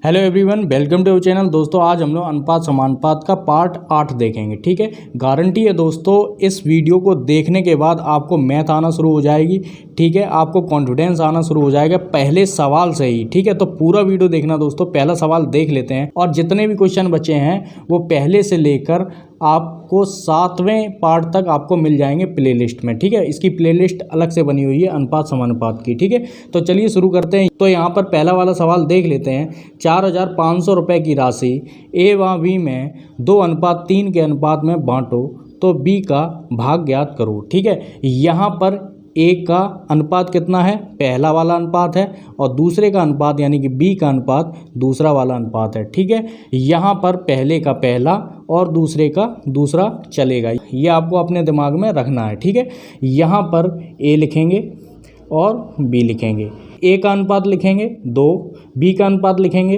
Hello everyone, welcome to channel. दोस्तों आज हम लोग अनुपात समानुपात का पार्ट 8 देखेंगे। ठीक है, गारंटी है दोस्तों, इस वीडियो को देखने के बाद आपको मैथ आना शुरू हो जाएगी। ठीक है, आपको कॉन्फिडेंस आना शुरू हो जाएगा पहले सवाल से ही। ठीक है, तो पूरा वीडियो देखना दोस्तों। पहला सवाल देख लेते हैं और जितने भी क्वेश्चन बचे हैं वो पहले से लेकर आपको 7वें पार्ट तक आपको मिल जाएंगे प्लेलिस्ट में। ठीक है, इसकी प्लेलिस्ट अलग से बनी हुई है अनुपात समानुपात की। ठीक है, तो चलिए शुरू करते हैं। तो यहाँ पर पहला वाला सवाल देख लेते हैं। 4,500 रुपये की राशि ए व बी में 2:3 के अनुपात में बांटो तो बी का भाग ज्ञात करो। ठीक है, यहाँ पर ए का अनुपात कितना है, पहला वाला अनुपात है, और दूसरे का अनुपात यानी कि बी का अनुपात दूसरा वाला अनुपात है। ठीक है, यहाँ पर पहले का पहला और दूसरे का दूसरा चलेगा, ये आपको अपने दिमाग में रखना है। ठीक है, यहाँ पर ए लिखेंगे और बी लिखेंगे। ए का अनुपात लिखेंगे 2, बी का अनुपात लिखेंगे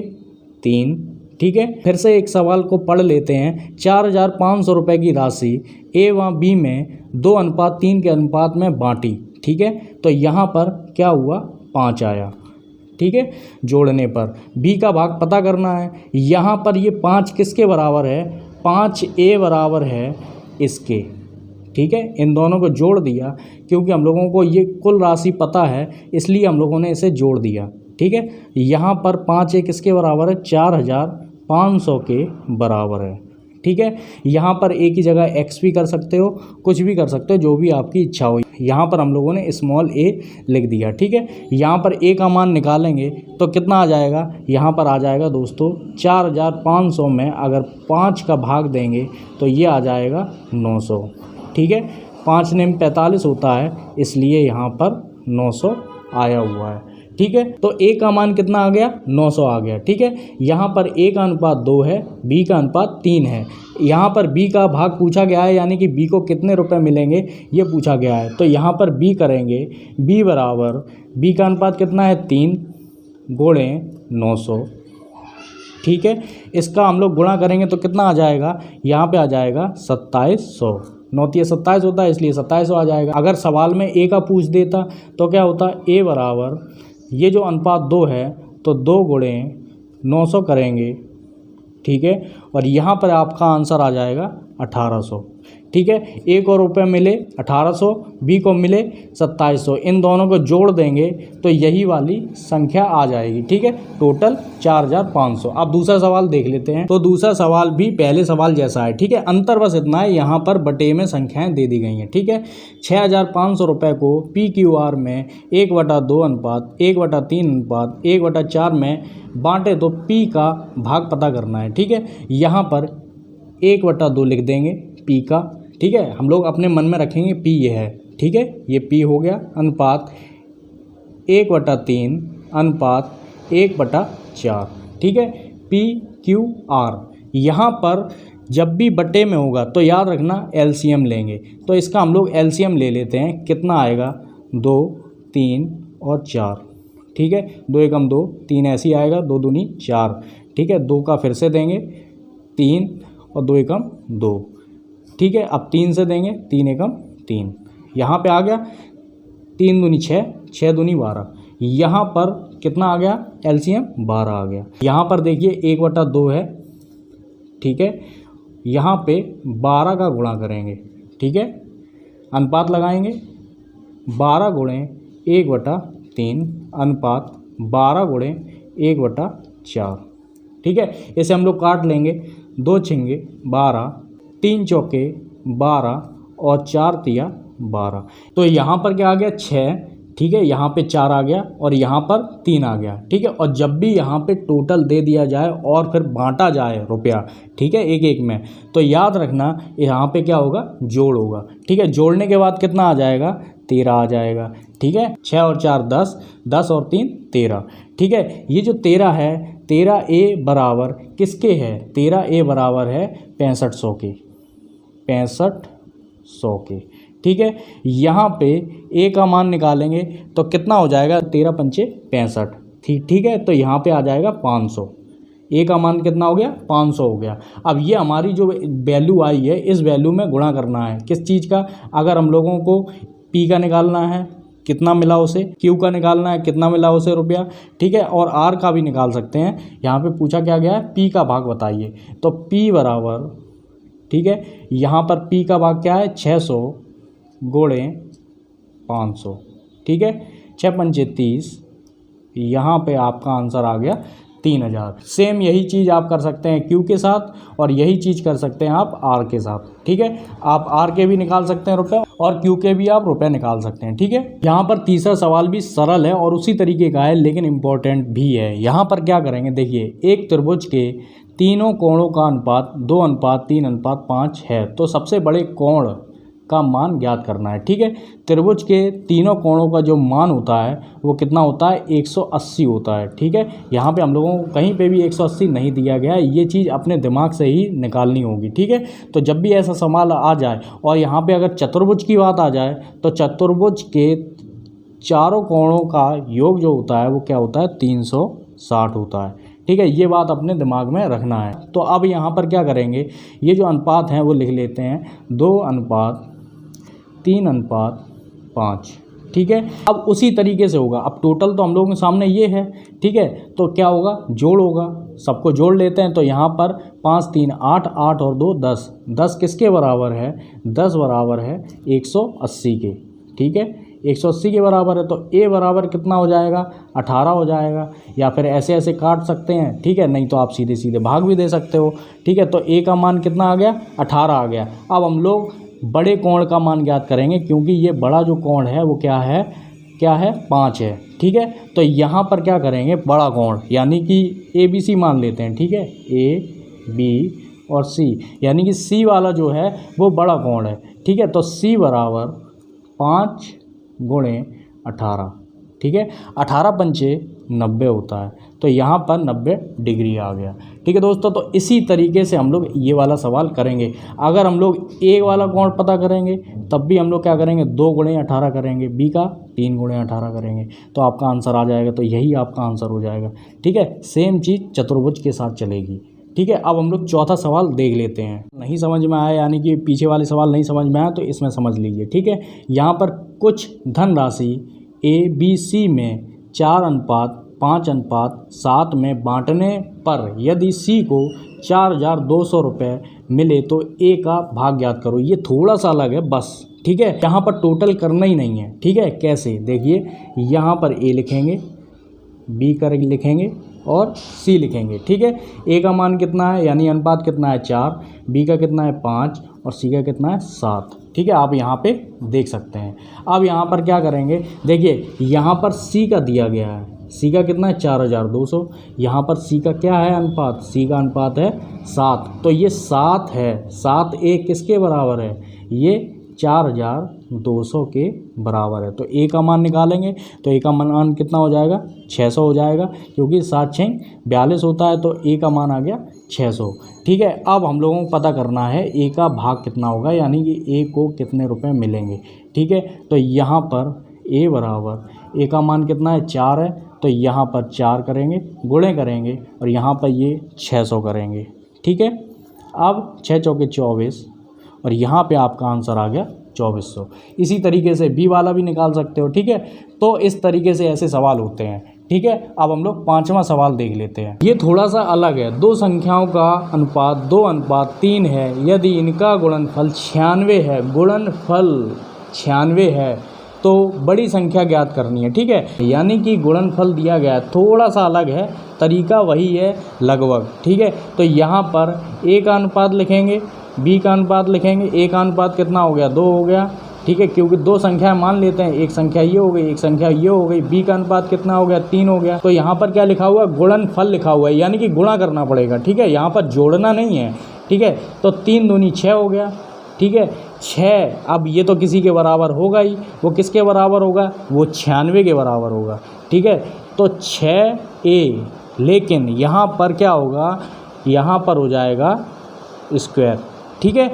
3। ठीक है, फिर से एक सवाल को पढ़ लेते हैं। 4,500 रुपये की राशि ए व बी में 2:3 के अनुपात में बांटी। ठीक है, तो यहाँ पर क्या हुआ, 5 आया। ठीक है, जोड़ने पर बी का भाग पता करना है। यहाँ पर ये 5 किसके बराबर है, 5 ए बराबर है इसके। ठीक है, इन दोनों को जोड़ दिया क्योंकि हम लोगों को ये कुल राशि पता है, इसलिए हम लोगों ने इसे जोड़ दिया। ठीक है, यहाँ पर 5 ए किसके बराबर है, 4,500 के बराबर है। ठीक है, यहाँ पर ए की जगह एक्स भी कर सकते हो, कुछ भी कर सकते हो, जो भी आपकी इच्छा हो। यहाँ पर हम लोगों ने स्मॉल ए लिख दिया। ठीक है, यहाँ पर ए का मान निकालेंगे तो कितना आ जाएगा, यहाँ पर आ जाएगा दोस्तों 4,500 में अगर 5 का भाग देंगे तो ये आ जाएगा 900। ठीक है, 5 ने 45 होता है, इसलिए यहाँ पर 900 आया हुआ है। ठीक है, तो ए का मान कितना आ गया, 900 आ गया। ठीक है, यहाँ पर ए का अनुपात 2 है, बी का अनुपात 3 है। यहाँ पर बी का भाग पूछा गया है, यानी कि बी को कितने रुपए मिलेंगे ये पूछा गया है। तो यहाँ पर बी करेंगे, बी बराबर, बी का अनुपात कितना है 3 गुणे 900। ठीक है, इसका हम लोग गुणा करेंगे तो कितना आ जाएगा, यहाँ पे आ जाएगा 2700। 9×3 = 27 होता है, इसलिए 2700 आ जाएगा। अगर सवाल में ए का पूछ देता तो क्या होता, ए बराबर, ये जो अनुपात 2 है तो 2 गुणे 900 करेंगे। ठीक है, और यहाँ पर आपका आंसर आ जाएगा 1800। ठीक है, ए को रुपये मिले 1800, बी को मिले 2700, इन दोनों को जोड़ देंगे तो यही वाली संख्या आ जाएगी। ठीक है, टोटल 4,500। अब दूसरा सवाल देख लेते हैं। तो दूसरा सवाल भी पहले सवाल जैसा है। ठीक है, अंतर बस इतना है, यहाँ पर बटे में संख्याएं दे दी गई हैं। ठीक है, 6,500 रुपये को PQR में 1/2 अनुपात 1/3 अनुपात 1/4 में बांटे तो P का भाग पता करना है। ठीक है, यहाँ पर 1/2 लिख देंगे P का। ठीक है, हम लोग अपने मन में रखेंगे P ये है। ठीक है, ये P हो गया, अनुपात 1/3 अनुपात 1/4। ठीक है, PQR। यहाँ पर जब भी बटे में होगा तो याद रखना LCM लेंगे। तो इसका हम लोग LCM ले लेते हैं। कितना आएगा, 2, 3 और 4। ठीक है, 2 एकम 2, 3 ऐसे ही आएगा, 2 दूनी 4। ठीक है, 2 का फिर से देंगे 3 और 2 एकम 2। ठीक है, अब 3 से देंगे, 3 एकम 3, यहाँ पे आ गया 3 दूनी 6, 6 दूनी 12। यहाँ पर कितना आ गया, LCM 12 आ गया। यहाँ पर देखिए 1/2 है। ठीक है, यहाँ पे 12 का गुणा करेंगे। ठीक है, अनुपात लगाएंगे, 12 गुणे 1/3 अनुपात 12 गुणे 1/4। ठीक है, इसे हम लोग काट लेंगे, 2 छिंगे 12, 3 चौके 12 और 4 तिया 12। तो यहाँ पर क्या आ गया, 6। ठीक है, यहाँ पे 4 आ गया और यहाँ पर 3 आ गया। ठीक है, और जब भी यहाँ पे टोटल दे दिया जाए और फिर बांटा जाए रुपया, ठीक है, एक एक में, तो याद रखना यहाँ पे क्या होगा, जोड़ होगा। ठीक है, जोड़ने के बाद कितना आ जाएगा, 13 आ जाएगा। ठीक है, 6 और 4 10, 10 और 3 13। ठीक है, ये जो 13 है, 13A बराबर किसके है, 13A बराबर है 6500 के, 6500 के। ठीक है, यहाँ पे ए का मान निकालेंगे तो कितना हो जाएगा, 13 पंचे 65। ठीक है, तो यहाँ पे आ जाएगा 500। ए का मान कितना हो गया, 500 हो गया। अब ये हमारी जो वैल्यू आई है, इस वैल्यू में गुणा करना है किस चीज़ का, अगर हम लोगों को P का निकालना है कितना मिला उसे, क्यू का निकालना है कितना मिला उसे रुपया, ठीक है। और आर का भी निकाल सकते हैं। यहाँ पे पूछा क्या गया है, पी का भाग बताइए। तो पी बराबर, ठीक है, यहाँ पर पी का भाग क्या है 600 गुणे 500, ठीक है, 6 पंचे 30, यहाँ पे आपका आंसर आ गया 3000। सेम यही चीज़ आप कर सकते हैं क्यू के साथ और यही चीज़ कर सकते हैं आप आर के साथ, ठीक है। आप आर के भी निकाल सकते हैं रुपए और क्यू के भी आप रुपए निकाल सकते हैं, ठीक है। यहाँ पर तीसरा सवाल भी सरल है और उसी तरीके का है लेकिन इम्पोर्टेंट भी है। यहाँ पर क्या करेंगे, देखिए एक त्रिभुज के तीनों कोणों का अनुपात 2:3:5 है, तो सबसे बड़े कोण का मान ज्ञात करना है, ठीक है। त्रिभुज के तीनों कोणों का जो मान होता है वो कितना होता है 180 होता है, ठीक है। यहाँ पे हम लोगों को कहीं पे भी 180 नहीं दिया गया है, ये चीज़ अपने दिमाग से ही निकालनी होगी, ठीक है। तो जब भी ऐसा सवाल आ जाए और यहाँ पे अगर चतुर्भुज की बात आ जाए तो चतुर्भुज के चारों कोणों का योग जो होता है वो क्या होता है 360 होता है, ठीक है। ये बात अपने दिमाग में रखना है। तो अब यहाँ पर क्या करेंगे, ये जो अनुपात हैं वो लिख लेते हैं 2:3:5, ठीक है। अब उसी तरीके से होगा, अब टोटल तो हम लोगों के सामने ये है, ठीक है। तो क्या होगा, जोड़ होगा, सबको जोड़ लेते हैं। तो यहाँ पर 5 3 8, 8 और 2 10, 10 किसके बराबर है, 10 बराबर है 180 के, ठीक है। 180 के बराबर है तो ए बराबर कितना हो जाएगा 18 हो जाएगा, या फिर ऐसे ऐसे काट सकते हैं, ठीक है, नहीं तो आप सीधे सीधे भाग भी दे सकते हो, ठीक है। तो ए का मान कितना आ गया 18 आ गया। अब हम लोग बड़े कोण का मान ज्ञात करेंगे क्योंकि ये बड़ा जो कोण है वो क्या है 5 है, ठीक है। तो यहाँ पर क्या करेंगे, बड़ा कोण यानी कि ए बी सी मान लेते हैं, ठीक है, ए बी और सी, यानी कि सी वाला जो है वो बड़ा कोण है, ठीक है। तो सी बराबर 5 गुणे 18, ठीक है, 18 पंचे 90 होता है, तो यहाँ पर 90 डिग्री आ गया, ठीक है दोस्तों। तो इसी तरीके से हम लोग ये वाला सवाल करेंगे। अगर हम लोग ए वाला कोण पता करेंगे तब भी हम लोग क्या करेंगे 2 गुणे 18 करेंगे, बी का 3 गुणे 18 करेंगे, तो आपका आंसर आ जाएगा। तो यही आपका आंसर हो जाएगा, ठीक है। सेम चीज़ चतुर्भुज के साथ चलेगी, ठीक है। अब हम लोग चौथा सवाल देख लेते हैं। नहीं समझ में आया यानी कि पीछे वाले सवाल नहीं समझ में आया तो इसमें समझ लीजिए, ठीक है। यहाँ पर कुछ धनराशि ABC में 4:5:7 में बांटने पर यदि C को 4200 रुपये मिले तो A का भाग ज्ञात करो। ये थोड़ा सा अलग है बस, ठीक है। यहाँ पर टोटल करना ही नहीं है, ठीक है। कैसे, देखिए यहाँ पर A लिखेंगे, B का लिखेंगे और C लिखेंगे, ठीक है। A का मान कितना है यानी अनुपात कितना है 4, B का कितना है 5 और C का कितना है 7, ठीक है। आप यहाँ पे देख सकते हैं। अब यहाँ पर क्या करेंगे, देखिए यहाँ पर C का दिया गया है, C का कितना है 4200, यहाँ पर C का क्या है अनुपात, C का अनुपात है 7, तो ये 7 है, 7 A किसके बराबर है, ये 4200 के बराबर है। तो A का मान निकालेंगे तो A का मान कितना हो जाएगा 600 हो जाएगा, क्योंकि 7 6 42 होता है, तो A का मान आ गया 600, ठीक है। अब हम लोगों को पता करना है A का भाग कितना होगा, यानी कि A को कितने रुपए मिलेंगे, ठीक है। तो यहाँ पर A बराबर, A का मान कितना है 4 है, तो यहाँ पर 4 करेंगे, गुणे करेंगे और यहाँ पर ये 600 करेंगे, ठीक है। अब 6 चौके 24 और यहाँ पे आपका आंसर आ गया 2400। इसी तरीके से बी वाला भी निकाल सकते हो, ठीक है। तो इस तरीके से ऐसे सवाल होते हैं, ठीक है। अब हम लोग 5वां सवाल देख लेते हैं। ये थोड़ा सा अलग है, दो संख्याओं का अनुपात 2:3 है, यदि इनका गुणनफल 96 है, गुणनफल 96 है तो बड़ी संख्या ज्ञात करनी है, ठीक है। यानी कि गुणनफल दिया गया है, थोड़ा सा अलग है, तरीका वही है लगभग, ठीक है। तो यहाँ पर A का अनुपात लिखेंगे, B का अनुपात लिखेंगे। A का अनुपात कितना हो गया 2 हो गया, ठीक है, क्योंकि दो संख्याएं मान लेते हैं, एक संख्या ये हो गई, एक संख्या ये हो गई। B का अनुपात कितना हो गया 3 हो गया। तो यहाँ पर क्या लिखा हुआ है, गुणनफल लिखा हुआ है, यानी कि गुणा करना पड़ेगा, ठीक है, यहाँ पर जोड़ना नहीं है, ठीक है। तो 3 दूनी 6 हो गया, ठीक है, 6। अब ये तो किसी के बराबर होगा ही, वो किसके बराबर होगा, वो 96 के बराबर होगा, ठीक है। तो 6A, लेकिन यहाँ पर क्या होगा, यहाँ पर हो जाएगा स्क्वायर, ठीक है।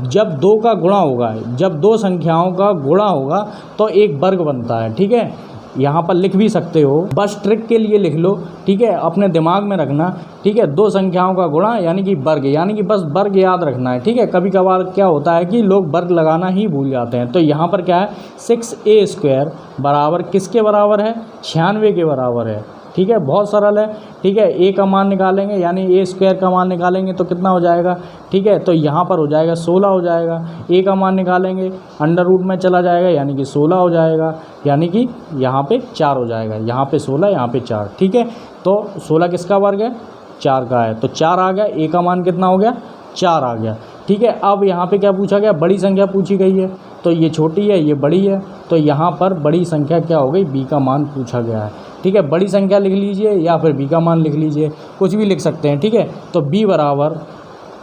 जब 2 का गुणा होगा, जब दो संख्याओं का गुणा होगा तो एक वर्ग बनता है, ठीक है। यहाँ पर लिख भी सकते हो, बस ट्रिक के लिए लिख लो, ठीक है, अपने दिमाग में रखना, ठीक है। दो संख्याओं का गुणा यानी कि वर्ग, यानी कि बस वर्ग याद रखना है, ठीक है। कभी कभार क्या होता है कि लोग वर्ग लगाना ही भूल जाते हैं। तो यहाँ पर क्या है 6a² बराबर किसके बराबर है, 96 के बराबर है, ठीक है। बहुत सरल है, ठीक है। a का मान निकालेंगे यानी a² का मान निकालेंगे तो कितना हो जाएगा, ठीक है। तो यहाँ पर हो जाएगा 16 हो जाएगा। a का मान निकालेंगे अंडर रूट में चला जाएगा यानी कि 16 हो जाएगा, यानी कि यहाँ पे 4 हो जाएगा, यहाँ पे 16 यहाँ पे 4, ठीक है। तो 16 किसका वर्ग है, 4 का है, तो 4 आ गया। a का मान कितना हो गया, 4 आ गया, ठीक है। अब यहाँ पे क्या पूछा गया, बड़ी संख्या पूछी गई है, तो ये छोटी है ये बड़ी है, तो यहाँ पर बड़ी संख्या क्या हो गई, b का मान पूछा गया है, ठीक है। बड़ी संख्या लिख लीजिए या फिर b का मान लिख लीजिए, कुछ भी लिख सकते हैं, ठीक है। तो b बराबर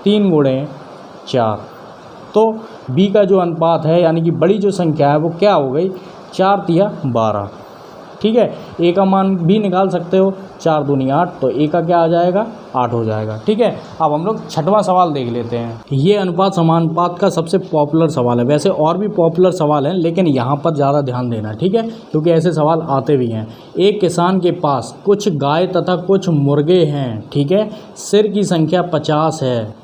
3 × 4, तो b का जो अनुपात है यानी कि बड़ी जो संख्या है वो क्या हो गई, 4 तिया 12, ठीक है। a का मान भी निकाल सकते हो, 4 दूनी 8, तो a का क्या आ जाएगा, 8 हो जाएगा, ठीक है। अब हम लोग छठवां सवाल देख लेते हैं। ये अनुपात समानुपात का सबसे पॉपुलर सवाल है, वैसे और भी पॉपुलर सवाल हैं लेकिन यहाँ पर ज़्यादा ध्यान देना, ठीक है, क्योंकि ऐसे सवाल आते भी हैं। एक किसान के पास कुछ गाय तथा कुछ मुर्गे हैं, ठीक है। सिर की संख्या 50 है,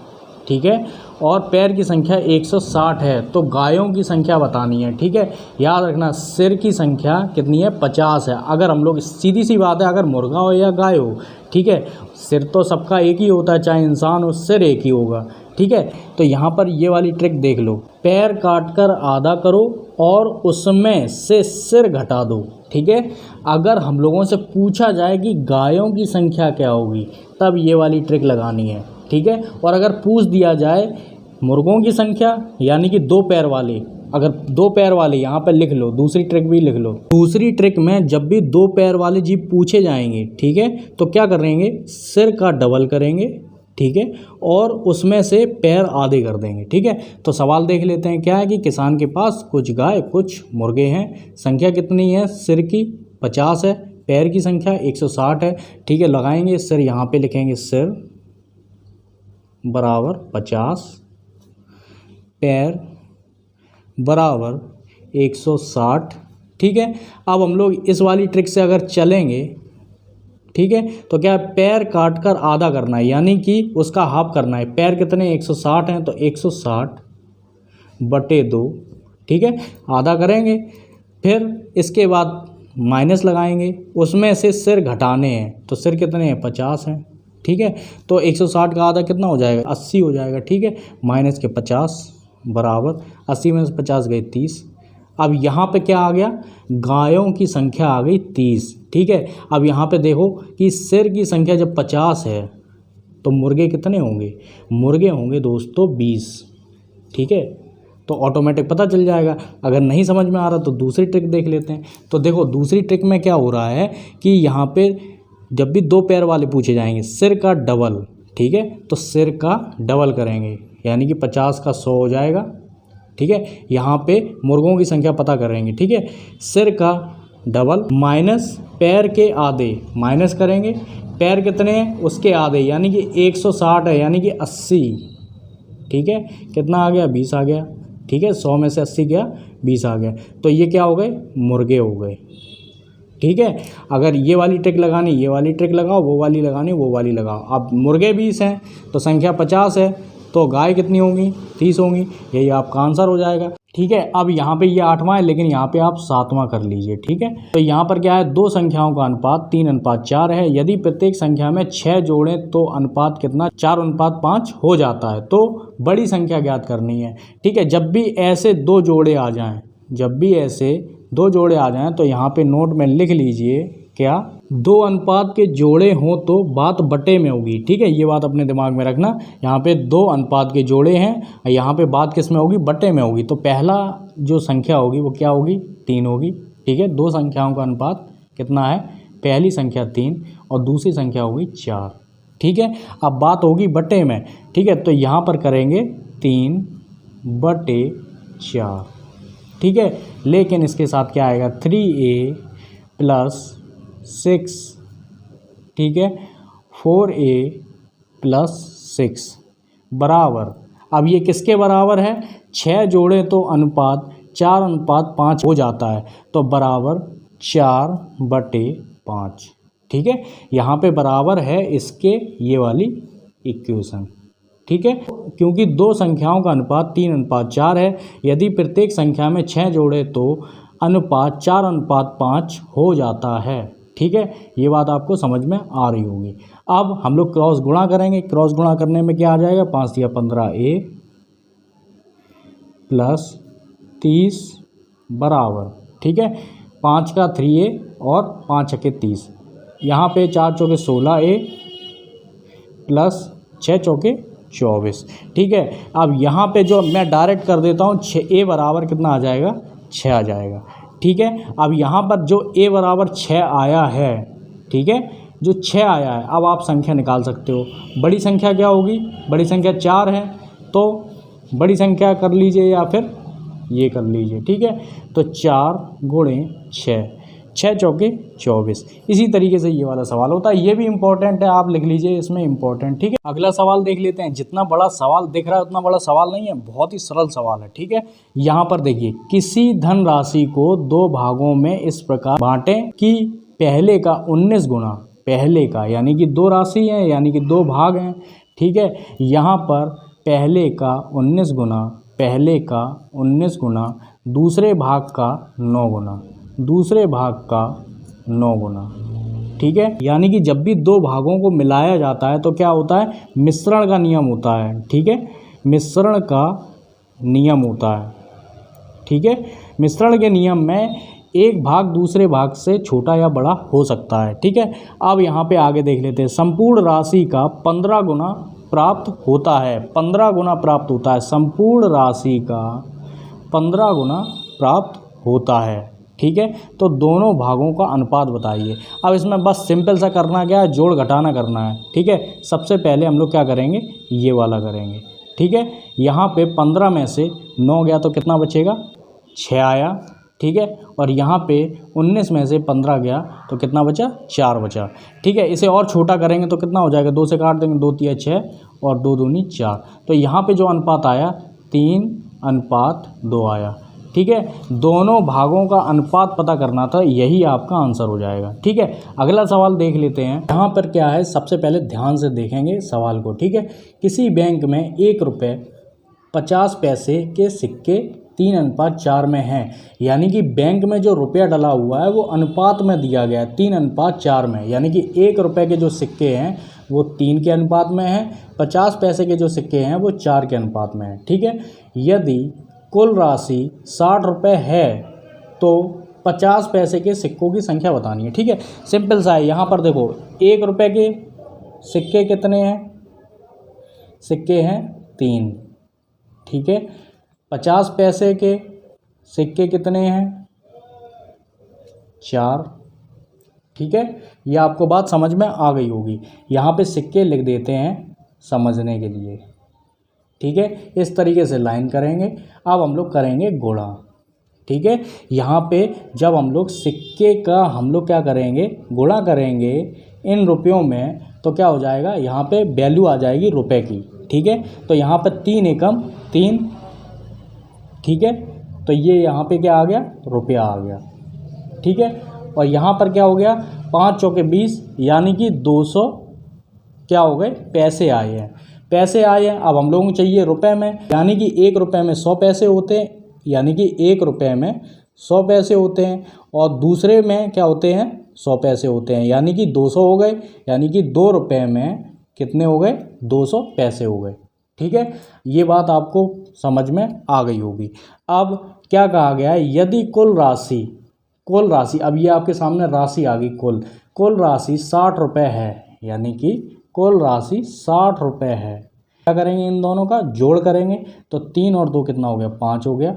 ठीक है, और पैर की संख्या 160 है, तो गायों की संख्या बतानी है, ठीक है। याद रखना सिर की संख्या कितनी है, 50 है। अगर हम लोग, सीधी सी बात है, अगर मुर्गा हो या गाय हो, ठीक है, सिर तो सबका एक ही होता है, चाहे इंसान हो सिर एक ही होगा, ठीक है। तो यहाँ पर ये वाली ट्रिक देख लो, पैर काटकर आधा करो और उसमें से सिर घटा दो, ठीक है। अगर हम लोगों से पूछा जाए कि गायों की संख्या क्या होगी तब ये वाली ट्रिक लगानी है, ठीक है। और अगर पूछ दिया जाए मुर्गों की संख्या यानी कि 2 पैर वाले, अगर 2 पैर वाले यहाँ पे लिख लो, दूसरी ट्रिक भी लिख लो। दूसरी ट्रिक में जब भी 2 पैर वाले जीव पूछे जाएंगे, ठीक है, तो क्या करेंगे, सिर का डबल करेंगे, ठीक है, और उसमें से पैर आधे कर देंगे, ठीक है। तो सवाल देख लेते हैं, क्या है कि किसान के पास कुछ गाय कुछ मुर्गे हैं, संख्या कितनी है, सिर की 50 है, पैर की संख्या 160 है, ठीक है। लगाएंगे सिर, यहाँ पे लिखेंगे सिर बराबर 50, पैर बराबर 160, ठीक है। अब हम लोग इस वाली ट्रिक से अगर चलेंगे, ठीक है, तो क्या पैर काट कर आधा करना है यानी कि उसका हाफ करना है। पैर कितने 160 हैं, तो 160/2, ठीक है, आधा करेंगे। फिर इसके बाद माइनस लगाएंगे, उसमें से सिर घटाने हैं, तो सिर कितने हैं 50 हैं, ठीक है। तो 160 का आधा कितना हो जाएगा, 80 हो जाएगा, ठीक है। माइनस के 50 बराबर 80 में से 50 गए 30। अब यहाँ पे क्या आ गया, गायों की संख्या आ गई 30, ठीक है। अब यहाँ पे देखो कि सिर की संख्या जब 50 है तो मुर्गे कितने होंगे, मुर्गे होंगे दोस्तों 20, ठीक है। तो ऑटोमेटिक पता चल जाएगा। अगर नहीं समझ में आ रहा तो दूसरी ट्रिक देख लेते हैं। तो देखो दूसरी ट्रिक में क्या हो रहा है कि यहाँ पे जब भी 2 पैर वाले पूछे जाएंगे, सिर का डबल, ठीक है, तो सिर का डबल करेंगे यानी कि 50 का 100 हो जाएगा, ठीक है। यहाँ पे मुर्गों की संख्या पता करेंगे, ठीक है, सिर का डबल माइनस पैर के आधे, माइनस करेंगे, पैर कितने हैं उसके आधे यानी कि 160 है यानी कि 80, ठीक है। कितना आ गया, 20 आ गया, ठीक है। 100 में से 80 गया, 20 आ गया, तो ये क्या हो गए, मुर्गे हो गए, ठीक है। अगर ये वाली ट्रिक लगानी, ये वाली ट्रिक लगाओ, वो वाली लगानी, वो वाली लगाओ। अब मुर्गे 20 हैं तो संख्या 50 है, तो गाय कितनी होंगी, 30 होंगी, यही आपका आंसर हो जाएगा, ठीक है। अब यहाँ पे ये 8वां है लेकिन यहाँ पे आप 7वां कर लीजिए, ठीक है। तो यहाँ पर क्या है, 2 संख्याओं का अनुपात 3:4 है। यदि प्रत्येक संख्या में 6 जोड़ें तो अनुपात कितना, 4:5 हो जाता है। तो बड़ी संख्या ज्ञात करनी है, ठीक है। जब भी ऐसे 2 जोड़े आ जाएं, जब भी ऐसे 2 जोड़े आ जाएं तो यहाँ पे नोट में लिख लीजिए, क्या 2 अनुपात के जोड़े हों तो बात बटे में होगी, ठीक है। ये बात अपने दिमाग में रखना, यहाँ पे 2 अनुपात के जोड़े हैं, यहाँ पे बात किस में होगी, बटे में होगी। तो पहला जो संख्या होगी वो क्या होगी, 3 होगी, ठीक है। 2 संख्याओं का अनुपात कितना है, पहली संख्या 3 और दूसरी संख्या होगी 4, ठीक है। अब बात होगी बटे में, ठीक है, तो यहाँ पर करेंगे 3/4, ठीक है। लेकिन इसके साथ क्या आएगा, 3a + 6, ठीक है, 4a + 6 बराबर, अब ये किसके बराबर है, 6 जोड़े तो अनुपात 4:5 हो जाता है, तो बराबर 4/5, ठीक है। यहाँ पे बराबर है इसके ये वाली इक्वेशन, ठीक है। क्योंकि दो संख्याओं का अनुपात 3:4 है, यदि प्रत्येक संख्या में 6 जोड़े तो अनुपात 4:5 हो जाता है, ठीक है। ये बात आपको समझ में आ रही होगी। अब हम लोग क्रॉस गुणा करेंगे। क्रॉस गुणा करने में क्या आ जाएगा, 5 या 15a प्लस 30 बराबर, ठीक है, 5 का 3a और 5 छके 30, यहाँ पे 4 चौके 16a प्लस 6 चौके 24, ठीक है। अब यहाँ पे जो मैं डायरेक्ट कर देता हूँ, 6a बराबर कितना आ जाएगा, 6 आ जाएगा, ठीक है। अब यहाँ पर जो a बराबर 6 आया है, ठीक है, जो 6 आया है, अब आप संख्या निकाल सकते हो। बड़ी संख्या क्या होगी, बड़ी संख्या 4 है, तो बड़ी संख्या कर लीजिए या फिर ये कर लीजिए, ठीक है। तो 4 × 6, 6 चौके 24। इसी तरीके से ये वाला सवाल होता है, ये भी इम्पोर्टेंट है, आप लिख लीजिए इसमें इम्पोर्टेंट, ठीक है। अगला सवाल देख लेते हैं। जितना बड़ा सवाल दिख रहा है उतना बड़ा सवाल नहीं है, बहुत ही सरल सवाल है, ठीक है। यहाँ पर देखिए, किसी धन राशि को 2 भागों में इस प्रकार बांटें कि पहले का 19 गुना, पहले का यानी कि 2 राशि हैं, यानी कि 2 भाग हैं, ठीक है। यहाँ पर पहले का 19 गुना, पहले का 19 गुना, दूसरे भाग का 9 गुना, दूसरे भाग का 9 गुना, ठीक है। यानी कि जब भी 2 भागों को मिलाया जाता है तो क्या होता है, मिश्रण का नियम होता है, ठीक है, मिश्रण का नियम होता है, ठीक है। मिश्रण के नियम में एक भाग दूसरे भाग से छोटा या बड़ा हो सकता है, ठीक है। अब यहाँ पे आगे देख लेते हैं। संपूर्ण राशि का 15 गुना प्राप्त होता है, 15 गुना प्राप्त होता है, संपूर्ण राशि का 15 गुना प्राप्त होता है, ठीक है। तो दोनों भागों का अनुपात बताइए। अब इसमें बस सिंपल सा करना क्या है, जोड़ घटाना करना है, ठीक है। सबसे पहले हम लोग क्या करेंगे, ये वाला करेंगे, ठीक है। यहाँ पे 15 में से 9 गया तो कितना बचेगा, 6 आया, ठीक है। और यहाँ पे 19 में से 15 गया तो कितना बचा, 4 बचा, ठीक है। इसे और छोटा करेंगे तो कितना हो जाएगा, 2 से काट देंगे, 2 तिया 6 और 2 दूनी 4। तो यहाँ पे जो अनुपात आया 3:2 आया, ठीक है। दोनों भागों का अनुपात पता करना था, यही आपका आंसर हो जाएगा, ठीक है। अगला सवाल देख लेते हैं। यहाँ पर क्या है, सबसे पहले ध्यान से देखेंगे सवाल को, ठीक है। किसी बैंक में 1 रुपये 50 पैसे के सिक्के 3:4 में हैं, यानी कि बैंक में जो रुपया डला हुआ है वो अनुपात में दिया गया है 3:4 में, यानी कि 1 रुपये के जो सिक्के हैं वो 3 के अनुपात में हैं, 50 पैसे के जो सिक्के हैं वो 4 के अनुपात में हैं, ठीक है। यदि कुल राशि 60 रुपये है तो 50 पैसे के सिक्कों की संख्या बतानी है, ठीक है। सिंपल सा है। यहाँ पर देखो, 1 रुपये के सिक्के कितने हैं, सिक्के हैं 3, ठीक है। 50 पैसे के सिक्के कितने हैं, 4, ठीक है। ये आपको बात समझ में आ गई होगी। यहाँ पे सिक्के लिख देते हैं समझने के लिए, ठीक है। इस तरीके से लाइन करेंगे। अब हम लोग करेंगे गुणा, ठीक है। यहाँ पे जब हम लोग सिक्के का हम लोग क्या करेंगे, गुणा करेंगे इन रुपयों में, तो क्या हो जाएगा, यहाँ पे वैल्यू आ जाएगी रुपए की, ठीक है। तो यहाँ पर 3 एकम 3, ठीक है। तो ये यहाँ पे क्या आ गया, रुपया आ गया, ठीक है। और यहाँ पर क्या हो गया, 5 चौके 20, यानी कि 200 क्या हो गए, पैसे आए हैं, पैसे आए हैं। अब हम लोगों को चाहिए रुपए में, यानी कि 1 रुपये में 100 पैसे होते हैं, यानी कि 1 रुपये में 100 पैसे होते हैं, और दूसरे में क्या होते हैं, 100 पैसे होते हैं, यानी कि 200 हो गए, यानी कि 2 रुपये में कितने हो गए, 200 पैसे हो गए, ठीक है। ये बात आपको समझ में आ गई होगी। अब क्या कहा गया है, यदि कुल राशि, अब ये आपके सामने राशि आ गई, कुल राशि 60 रुपये है, यानी कि कुल राशि 60 रुपये है। क्या करेंगे, इन दोनों का जोड़ करेंगे, तो 3 और 2 कितना हो गया, 5 हो गया।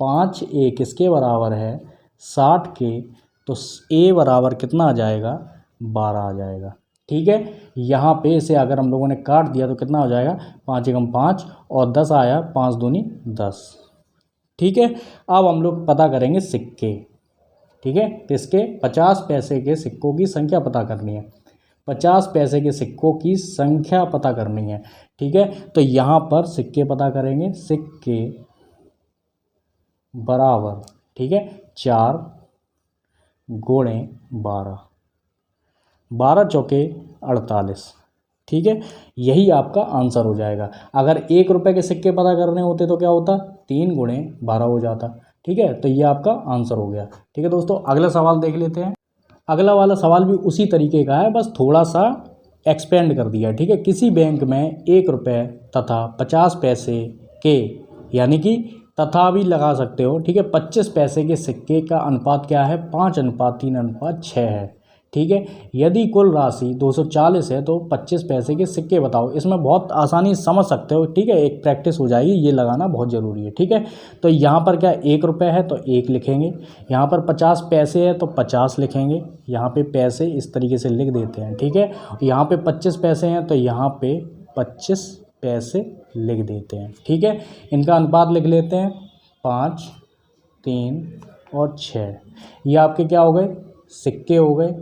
5 A किसके बराबर है, 60 के, तो A बराबर कितना आ जाएगा, 12 आ जाएगा, ठीक है। यहाँ पे इसे अगर हम लोगों ने काट दिया तो कितना हो जाएगा, 5 एकम 5 और 10 आया, 5 दूनी 10, ठीक है। अब हम लोग पता करेंगे सिक्के, ठीक है। किसके, 50 पैसे के सिक्कों की संख्या पता करनी है, 50 पैसे के सिक्कों की संख्या पता करनी है, ठीक है। तो यहाँ पर सिक्के पता करेंगे, सिक्के बराबर, ठीक है, 4 गुणे 12, 12 चौके 48, ठीक है। यही आपका आंसर हो जाएगा। अगर 1 रुपये के सिक्के पता करने होते तो क्या होता, 3 गुणे 12 हो जाता, ठीक है। तो ये आपका आंसर हो गया, ठीक है दोस्तों। अगला सवाल देख लेते हैं। अगला वाला सवाल भी उसी तरीके का है, बस थोड़ा सा एक्सपेंड कर दिया, ठीक है। किसी बैंक में 1 रुपये तथा 50 पैसे के, यानी कि तथा भी लगा सकते हो, ठीक है, 25 पैसे के सिक्के का अनुपात क्या है, 5:3:6 है, ठीक है। यदि कुल राशि 240 है तो 25 पैसे के सिक्के बताओ। इसमें बहुत आसानी से समझ सकते हो, ठीक है, एक प्रैक्टिस हो जाएगी, ये लगाना बहुत ज़रूरी है, ठीक है। तो यहाँ पर क्या 1 रुपये है तो 1 लिखेंगे, यहाँ पर 50 पैसे है तो 50 लिखेंगे, यहाँ पे पैसे इस तरीके से लिख देते हैं, ठीक है। यहाँ पे 25 पैसे हैं तो यहाँ पे 25 पैसे लिख देते हैं, ठीक है। इनका अनुपात लिख लेते हैं 5, 3 और 6। ये आपके क्या हो गए, सिक्के हो गए,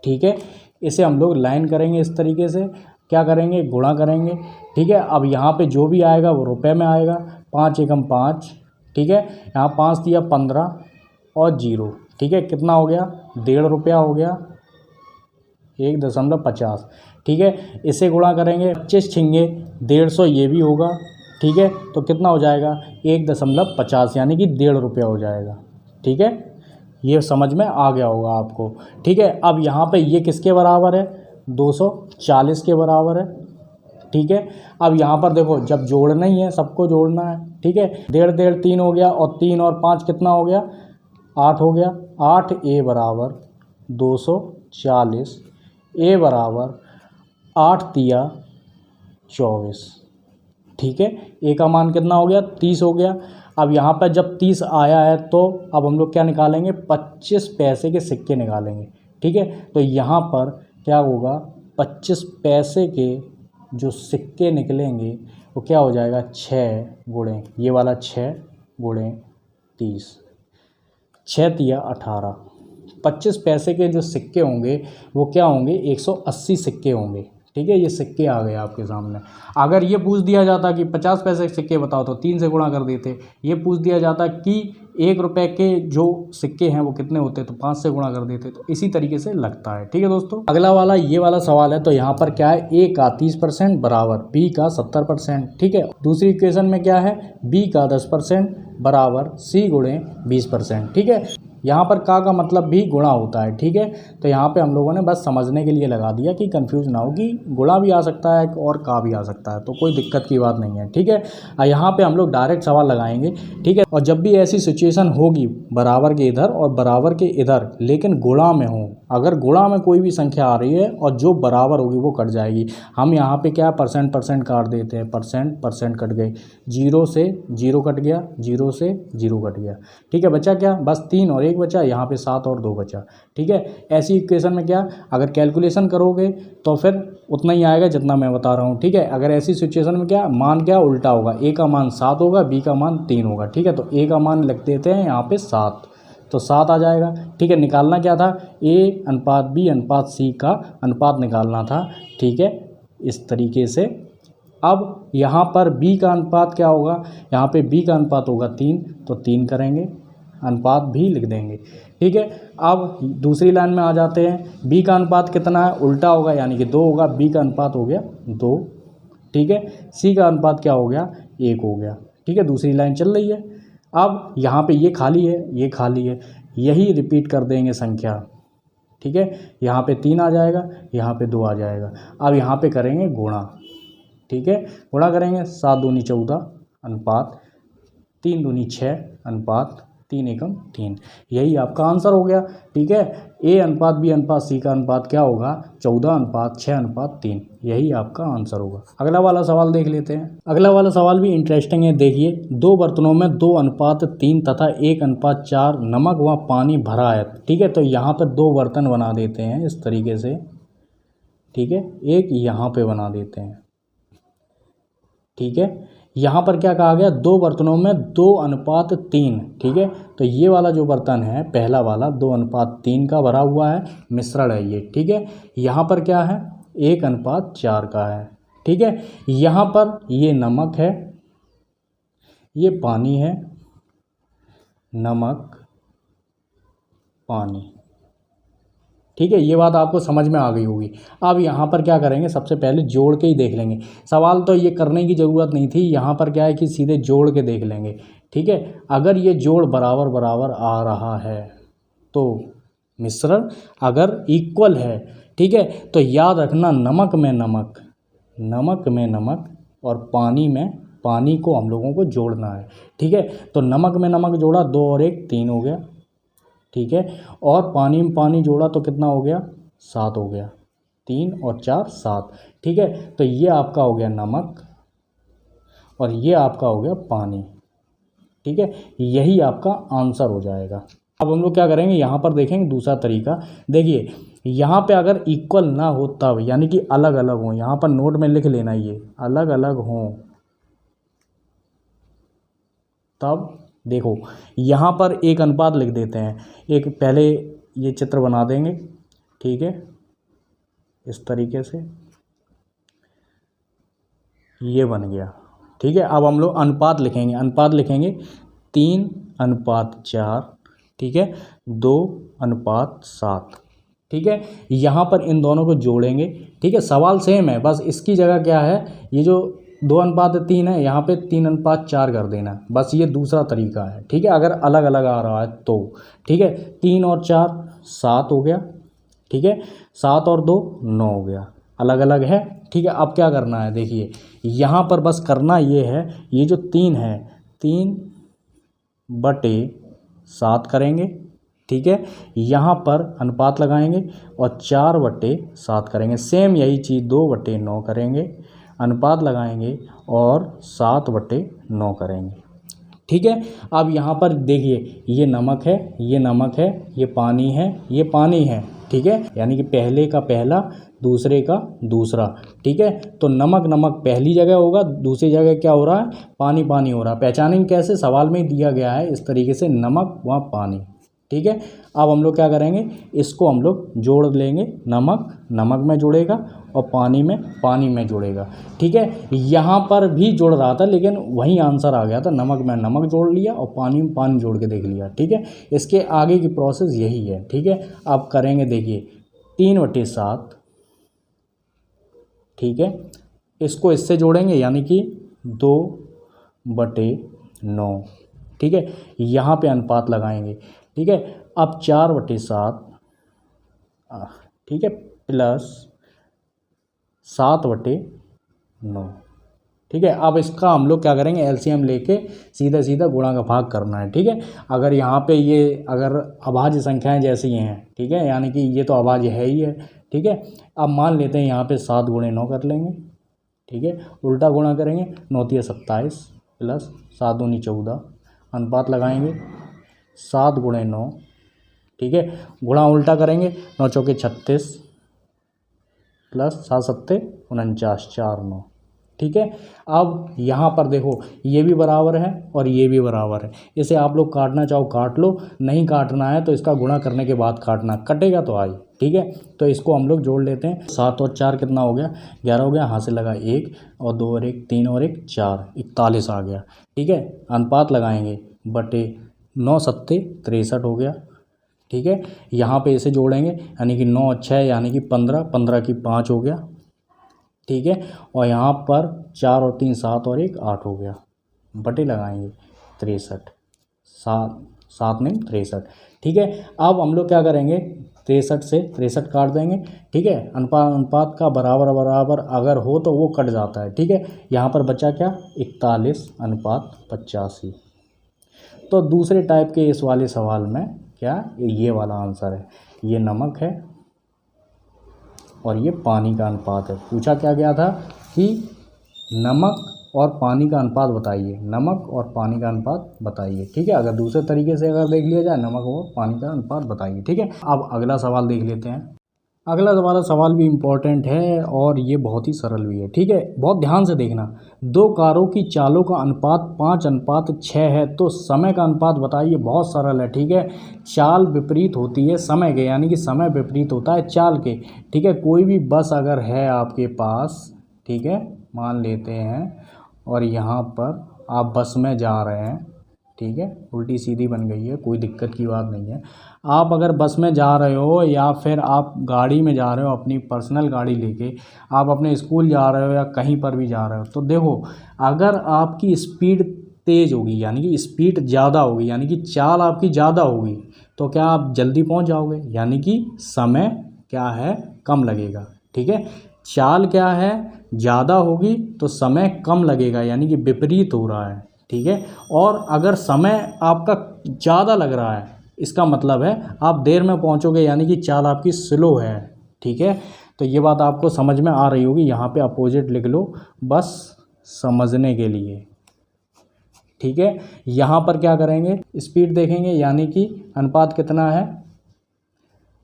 ठीक है। इसे हम लोग लाइन करेंगे इस तरीके से, क्या करेंगे, गुणा करेंगे, ठीक है। अब यहाँ पे जो भी आएगा वो रुपए में आएगा, 5 एकम 5, ठीक है। यहाँ 5 दिया 15 और 0, ठीक है। कितना हो गया, 1.5 रुपया हो गया, 1.50, ठीक है। इसे गुणा करेंगे, 25 छिंगे 150, ये भी होगा, ठीक है। तो कितना हो जाएगा, 1.50, यानी कि 1.5 रुपया हो जाएगा, ठीक है। ये समझ में आ गया होगा आपको, ठीक है। अब यहाँ पे ये किसके बराबर है, 240 के बराबर है, ठीक है। अब यहाँ पर देखो, जब जोड़ना ही है, सबको जोड़ना है, ठीक है। 1.5 3 हो गया, और 3 और 5 कितना हो गया, 8 हो गया। 8 A बराबर 240, A बराबर 8 तिया 24, ठीक है। A का मान कितना हो गया, 30 हो गया। अब यहाँ पर जब 30 आया है तो अब हम लोग क्या निकालेंगे, 25 पैसे के सिक्के निकालेंगे, ठीक है। तो यहाँ पर क्या होगा, 25 पैसे के जो सिक्के निकलेंगे वो क्या हो जाएगा, 6 गुणे, ये वाला 6 गुणे 30, 6 तिया 18। 25 पैसे के जो सिक्के होंगे वो क्या होंगे, 180 सिक्के होंगे, ठीक है। ये सिक्के आ गए आपके सामने। अगर ये पूछ दिया जाता कि 50 पैसे के सिक्के बताओ तो 3 से गुणा कर देते। ये पूछ दिया जाता कि 1 रुपये के जो सिक्के हैं वो कितने होते तो 5 से गुणा कर देते। तो इसी तरीके से लगता है, ठीक है दोस्तों। अगला वाला ये वाला सवाल है, तो यहाँ पर क्या है, A का 30% बराबर B का 70%, ठीक है। दूसरी इक्वेशन में क्या है, B का 10% बराबर C गुणे 20%, ठीक है। यहाँ पर का मतलब भी गुणा होता है, ठीक है। तो यहाँ पे हम लोगों ने बस समझने के लिए लगा दिया कि कंफ्यूज ना हो कि गुणा भी आ सकता है और का भी आ सकता है, तो कोई दिक्कत की बात नहीं है, ठीक है। यहाँ पे हम लोग डायरेक्ट सवाल लगाएंगे, ठीक है। और जब भी ऐसी सिचुएशन होगी बराबर के इधर और बराबर के इधर लेकिन गुणा में हो, अगर गुणा में कोई भी संख्या आ रही है और जो बराबर होगी वो कट जाएगी, हम यहाँ पे क्या परसेंट काट देते हैं, परसेंट कट गए, 0 से 0 कट गया, 0 से 0 कट गया, ठीक है। बचा क्या, बस 3 और 1 बचा, यहाँ पे 7 और 2 बचा, ठीक है। ऐसी इक्वेशन में क्या, अगर कैलकुलेशन करोगे तो फिर उतना ही आएगा जितना मैं बता रहा हूँ, ठीक है। अगर ऐसी सिचुएशन में क्या मान क्या उल्टा होगा, A का मान 7 होगा, B का मान 3 होगा, ठीक है। तो A का मान लिख देते हैं यहाँ पे 7, तो 7 आ जाएगा, ठीक है। निकालना क्या था, A अनुपात B अनुपात C का अनुपात निकालना था, ठीक है, इस तरीके से। अब यहाँ पर B का अनुपात क्या होगा, यहाँ पे B का अनुपात होगा 3, तो 3 करेंगे, अनुपात भी लिख देंगे, ठीक है। अब दूसरी लाइन में आ जाते हैं, B का अनुपात कितना है, उल्टा होगा, यानी कि 2 होगा, B का अनुपात हो गया 2, ठीक है। C का अनुपात क्या हो गया, 1 हो गया, ठीक है। दूसरी लाइन चल रही है। अब यहाँ पे ये खाली है, ये खाली है, यही रिपीट कर देंगे संख्या, ठीक है। यहाँ पे 3 आ जाएगा, यहाँ पे 2 आ जाएगा। अब यहाँ पे करेंगे गुणा, ठीक है। गुणा करेंगे, 7 दूनी 14 अनुपात 3 दूनी 6 अनुपात 3 एकम 3, यही आपका आंसर हो गया, ठीक है। A अनुपात B अनुपात C का अनुपात क्या होगा, 14 अनुपात 6 अनुपात 3, यही आपका आंसर होगा। अगला वाला सवाल देख लेते हैं। अगला वाला सवाल भी इंटरेस्टिंग है, देखिए, 2 बर्तनों में 2 अनुपात 3 तथा 1 अनुपात 4 नमक व पानी भरा है, ठीक है। तो यहाँ पर 2 बर्तन बना देते हैं इस तरीके से, ठीक है, एक यहाँ पे बना देते हैं, ठीक है। यहाँ पर क्या कहा गया, 2 बर्तनों में 2 अनुपात 3, ठीक है। तो ये वाला जो बर्तन है पहला वाला 2 अनुपात 3 का भरा हुआ है, मिश्रण है ये, ठीक है। यहाँ पर क्या है, 1 अनुपात 4 का है, ठीक है। यहाँ पर ये नमक है, ये पानी है, नमक पानी। ठीक है, ये बात आपको समझ में आ गई होगी। अब यहाँ पर क्या करेंगे, सबसे पहले जोड़ के ही देख लेंगे। सवाल तो ये करने की ज़रूरत नहीं थी, यहाँ पर क्या है कि सीधे जोड़ के देख लेंगे। ठीक है, अगर ये जोड़ बराबर बराबर आ रहा है तो मिश्रण अगर इक्वल है, ठीक है, तो याद रखना नमक में नमक, नमक में नमक और पानी में पानी को हम लोगों को जोड़ना है। ठीक है, तो नमक में नमक जोड़ा, 2 और 1 3 हो गया। ठीक है, और पानी में पानी जोड़ा तो कितना हो गया, 7 हो गया। 3 और 4 7। ठीक है, तो ये आपका हो गया नमक और ये आपका हो गया पानी। ठीक है, यही आपका आंसर हो जाएगा। अब हम लोग क्या करेंगे, यहाँ पर देखेंगे दूसरा तरीका। देखिए, यहाँ पे अगर इक्वल ना हो तब, यानी कि अलग अलग हो, यहाँ पर नोट में लिख लेना, ये अलग अलग हों तब देखो यहाँ पर एक अनुपात लिख देते हैं। एक पहले ये चित्र बना देंगे। ठीक है, इस तरीके से ये बन गया। ठीक है, अब हम लोग अनुपात लिखेंगे। अनुपात लिखेंगे 3:4। ठीक है, 2:7। ठीक है, यहाँ पर इन दोनों को जोड़ेंगे। ठीक है, सवाल सेम है, बस इसकी जगह क्या है, ये जो 2:3 है, यहाँ पे 3:4 कर देना, बस ये दूसरा तरीका है। ठीक है, अगर अलग अलग आ रहा है तो। ठीक है, 3 और 4 7 हो गया। ठीक है, 7 और 2 9 हो गया, अलग अलग है। ठीक है, अब क्या करना है, देखिए यहाँ पर बस करना ये है, ये जो 3 है 3/7 करेंगे। ठीक है, यहाँ पर अनुपात लगाएंगे और 4/7 करेंगे। सेम यही चीज़ 2/9 करेंगे, अनुपात लगाएंगे और 7/9 करेंगे। ठीक है, अब यहाँ पर देखिए ये नमक है, ये नमक है, ये पानी है, ये पानी है। ठीक है, यानी कि पहले का पहला, दूसरे का दूसरा। ठीक है, तो नमक नमक पहली जगह होगा, दूसरी जगह क्या हो रहा है, पानी पानी हो रहा है। पहचानेंगे कैसे, सवाल में ही दिया गया है इस तरीके से, नमक व पानी। ठीक है, अब हम लोग क्या करेंगे, इसको हम लोग जोड़ लेंगे। नमक नमक में जुड़ेगा और पानी में जुड़ेगा। ठीक है, यहाँ पर भी जुड़ रहा था लेकिन वही आंसर आ गया था, नमक में नमक जोड़ लिया और पानी में पानी जोड़ के देख लिया। ठीक है, इसके आगे की प्रोसेस यही है। ठीक है, अब करेंगे, देखिए 3/7। ठीक है, इसको इससे जोड़ेंगे यानी कि 2/9। ठीक है, यहाँ पे अनुपात लगाएंगे। ठीक है, अब 4/7। ठीक है, प्लस 7/9। ठीक है, अब इसका हम लोग क्या करेंगे, एलसीएम लेके सीधा सीधा गुणा का भाग करना है। ठीक है, अगर यहाँ पे ये अगर अभाज्य संख्याएं जैसी हैं, ठीक है, यानी कि ये तो अभाज्य है ही है। ठीक है, अब मान लेते हैं यहाँ पे 7 × 9 कर लेंगे। ठीक है, उल्टा गुणा करेंगे, 9 × 27 प्लस 7 × 2 = 14। अनुपात लगाएंगे 7 × 9। ठीक है, गुणा उल्टा करेंगे, 9 × 4 = 36 प्लस 7 × 7 = 49 4 9। ठीक है, अब यहाँ पर देखो ये भी बराबर है और ये भी बराबर है। इसे आप लोग काटना चाहो काट लो, नहीं काटना है तो इसका गुणा करने के बाद काटना, कटेगा तो आई। ठीक है, तो इसको हम लोग जोड़ लेते हैं। 7 और 4 कितना हो गया, 11 हो गया। यहाँ से लगा 1 और 2 और 1 3 और 1 4, 41 आ गया। ठीक है, अनुपात लगाएंगे बटे 9 × 7 = 63 हो गया। ठीक है, यहाँ पे इसे जोड़ेंगे यानी कि 9 और 6 यानी कि 15, 15 की 5 हो गया। ठीक है, और यहाँ पर 4 और 3 7 और 1 8 हो गया, बटे लगाएंगे 63, 7 नहीं 63। ठीक है, अब हम लोग क्या करेंगे, 63 से 63 काट देंगे। ठीक है, अनुपात का बराबर बराबर अगर हो तो वो कट जाता है। ठीक है, यहाँ पर बचा क्या, 41:85। तो दूसरे टाइप के इस वाले सवाल में क्या, ये वाला आंसर है, ये नमक है और ये पानी का अनुपात है। पूछा क्या गया था कि नमक और पानी का अनुपात बताइए, नमक और पानी का अनुपात बताइए। ठीक है, अगर दूसरे तरीके से अगर देख लिया जाए, नमक और पानी का अनुपात बताइए। ठीक है, अब अगला सवाल देख लेते हैं। अगला वाला सवाल भी इम्पोर्टेंट है और ये बहुत ही सरल भी है। ठीक है, बहुत ध्यान से देखना। 2 कारों की चालों का अनुपात 5:6 है, तो समय का अनुपात बताइए। बहुत सरल है। ठीक है, चाल विपरीत होती है समय के, यानी कि समय विपरीत होता है चाल के। ठीक है, कोई भी बस अगर है आपके पास, ठीक है, मान लेते हैं, और यहाँ पर आप बस में जा रहे हैं। ठीक है, उल्टी सीधी बन गई है, कोई दिक्कत की बात नहीं है। आप अगर बस में जा रहे हो या फिर आप गाड़ी में जा रहे हो, अपनी पर्सनल गाड़ी लेके आप अपने स्कूल जा रहे हो या कहीं पर भी जा रहे हो, तो देखो अगर आपकी स्पीड तेज़ होगी यानी कि स्पीड ज़्यादा होगी यानी कि चाल आपकी ज़्यादा होगी, तो क्या आप जल्दी पहुंच जाओगे, यानी कि समय क्या है कम लगेगा। ठीक है, चाल क्या है ज़्यादा होगी तो समय कम लगेगा, यानी कि विपरीत हो रहा है। ठीक है, और अगर समय आपका ज़्यादा लग रहा है इसका मतलब है आप देर में पहुंचोगे, यानी कि चाल आपकी स्लो है। ठीक है, तो ये बात आपको समझ में आ रही होगी। यहाँ पे अपोजिट लिख लो बस समझने के लिए। ठीक है, यहाँ पर क्या करेंगे, स्पीड देखेंगे, यानी कि अनुपात कितना है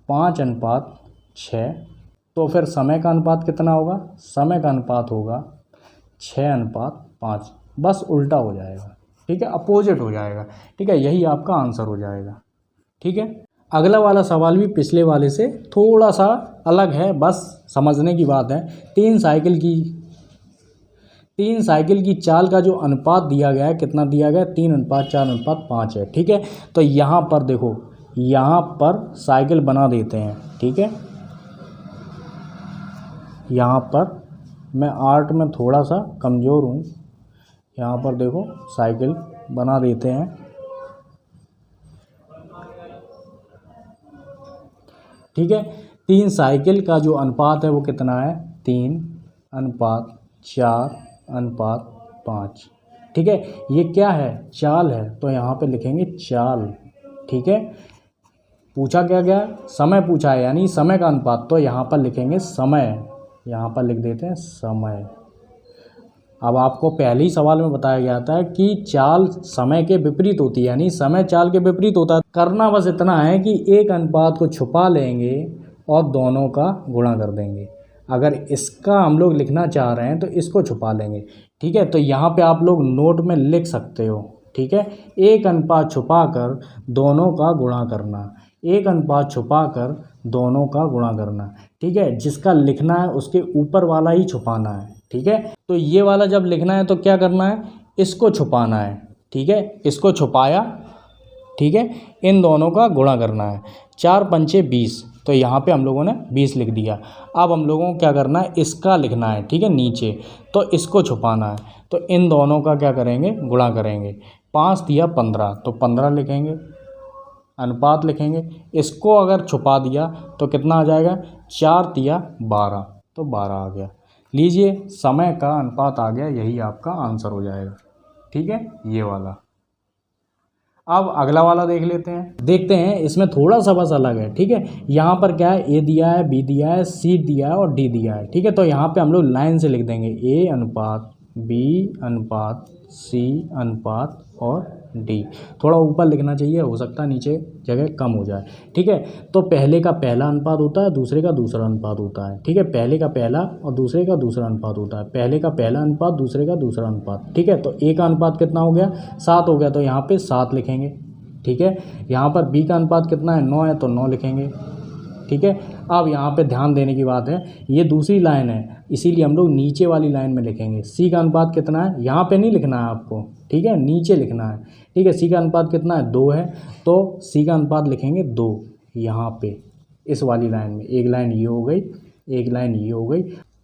5:6। तो फिर समय का अनुपात कितना होगा, समय का अनुपात होगा 6:5, बस उल्टा हो जाएगा। ठीक है, अपोजिट हो जाएगा। ठीक है, यही आपका आंसर हो जाएगा। ठीक है, अगला वाला सवाल भी पिछले वाले से थोड़ा सा अलग है, बस समझने की बात है। तीन साइकिल की चाल का जो अनुपात दिया गया है, कितना दिया गया है, 3:4:5 है। ठीक है, तो यहाँ पर देखो, यहाँ पर साइकिल बना देते हैं। ठीक है, यहाँ पर मैं आर्ट में थोड़ा सा कमज़ोर हूँ, यहाँ पर देखो साइकिल बना देते हैं। ठीक है, तीन साइकिल का जो अनुपात है वो कितना है, 3:4:5। ठीक है, ये क्या है, चाल है, तो यहाँ पे लिखेंगे चाल। ठीक है, पूछा क्या गया, समय पूछा है, यानी समय का अनुपात, तो यहाँ पर लिखेंगे समय, यहाँ पर लिख देते हैं समय। अब आपको पहले ही सवाल में बताया गया था कि चाल समय के विपरीत होती है, यानी समय चाल के विपरीत होता है। करना बस इतना है कि एक अनुपात को छुपा लेंगे और दोनों का गुणा कर देंगे। अगर इसका हम लोग लिखना चाह रहे हैं तो इसको छुपा लेंगे। ठीक है, तो यहाँ पे आप लोग नोट में लिख सकते हो। ठीक है, एक अनुपात छुपा कर दोनों का गुणा करना, एक अनुपात छुपा कर दोनों का गुणा करना। ठीक है, जिसका लिखना है उसके ऊपर वाला ही छुपाना है। ठीक है, तो ये वाला जब लिखना है तो क्या करना है, इसको छुपाना है। ठीक है, इसको छुपाया। ठीक है, इन दोनों का गुणा करना है, 4×5 = 20, तो यहाँ पे हम लोगों ने 20 लिख दिया। अब हम लोगों को क्या करना है, इसका लिखना है। ठीक है, नीचे, तो इसको छुपाना है, तो इन दोनों का क्या करेंगे, गुणा करेंगे। 5 दिया 15, तो 15 लिखेंगे, अनुपात लिखेंगे। इसको अगर छुपा दिया तो कितना आ जाएगा, 4 दिया 12, तो 12 आ गया। लीजिए, समय का अनुपात आ गया, यही आपका आंसर हो जाएगा। ठीक है, ये वाला। अब अगला वाला देख लेते हैं, देखते हैं, इसमें थोड़ा सा बस अलग है। ठीक है, यहाँ पर क्या है, ए दिया है, बी दिया है, सी दिया है और डी दिया है। ठीक है, तो यहाँ पे हम लोग लाइन से लिख देंगे, ए अनुपात बी अनुपात सी अनुपात और डी। थोड़ा ऊपर लिखना चाहिए, हो सकता है नीचे जगह कम हो जाए। ठीक है, तो पहले का पहला अनुपात होता है, दूसरे का दूसरा अनुपात होता है। ठीक है, पहले का पहला और दूसरे का दूसरा अनुपात होता है, पहले का पहला अनुपात, दूसरे का दूसरा अनुपात। ठीक है, तो ए का अनुपात कितना हो गया, 7 हो गया, तो यहाँ पे 7 लिखेंगे। ठीक है, यहाँ पर बी का अनुपात कितना है, 9 है, तो 9 लिखेंगे। ठीक है, अब यहाँ पे ध्यान देने की बात है, ये दूसरी लाइन है, इसीलिए हम लोग नीचे वाली लाइन में लिखेंगे। सी का अनुपात कितना है, यहाँ पे नहीं लिखना है आपको। ठीक है, नीचे लिखना है। ठीक है, सी का अनुपात कितना है, 2 है, तो सी का अनुपात लिखेंगे 2 यहाँ पे, इस वाली लाइन में। एक लाइन ये हो गई, एक लाइन ये हो गई,